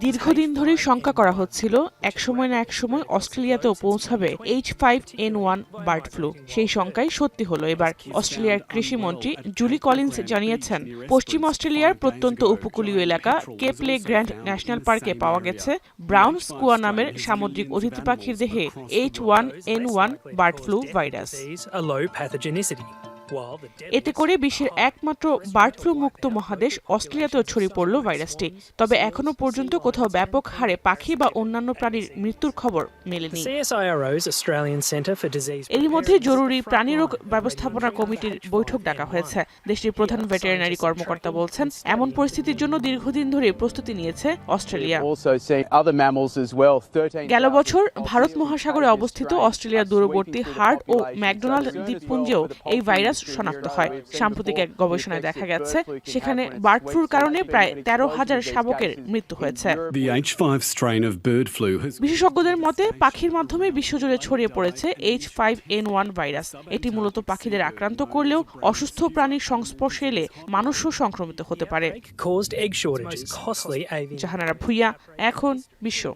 দীর্ঘদিন ধরে শঙ্কা করা হচ্ছিল একসময় না একসময় অস্ট্রেলিয়াতেও পৌঁছাবে H5N1 বার্ড ফ্লু। সেই শঙ্কাই সত্যি হলো এবার। অস্ট্রেলিয়ার কৃষিমন্ত্রী জুলি কলিন্স জানিয়েছেন, পশ্চিম অস্ট্রেলিয়ার প্রত্যন্ত উপকূলীয় এলাকা কেপলে গ্র্যান্ড ন্যাশনাল পার্কে পাওয়া গেছে ব্রাউন স্কুয়া নামের সামুদ্রিক অতিথি পাখির দেহে H1N1 বার্ড ফ্লু ভাইরাস। এতে করে বিশ্বের একমাত্র বার্ড ফ্লু মুক্ত মহাদেশ অস্ট্রেলিয়াতেও ছড়িয়ে পড়ল ভাইরাসটি। তবে এখনো পর্যন্ত কোথাও ব্যাপক হারে পাখি বা অন্যান্য প্রাণীর মৃত্যুর খবর মেলেনি। এরই মধ্যে জরুরি প্রাণীরোগ ব্যবস্থাপনা কমিটির বৈঠক ডাকা হয়েছে। দেশটির প্রধান ভেটেরিনারি কর্মকর্তা বলছেন, এমন পরিস্থিতির জন্য দীর্ঘদিন ধরে প্রস্তুতি নিয়েছে অস্ট্রেলিয়া। গেল বছর ভারত মহাসাগরে অবস্থিত অস্ট্রেলিয়ার দূরবর্তী হার্ড ও ম্যাকডোনাল্ড দ্বীপপুঞ্জেও এই ভাইরাস শনাক্ত হয়। সাম্প্রতিক এক গবেষণায় দেখা গেছে সেখানে বার্ড ফ্লুর কারণে প্রায় 13,000 শাবকের মৃত্যু হয়েছে। বিশেষজ্ঞদের মতে পাখির মাধ্যমে বিশ্বজুড়ে ছড়িয়ে পড়েছে H5N1 ভাইরাস। এটি মূলত পাখিদের আক্রান্ত করলেও অসুস্থ প্রাণীর সংস্পর্শে এলে মানুষও সংক্রমিত হতে পারে। জাহানারা ভুইয়া, এখন বিশ্ব।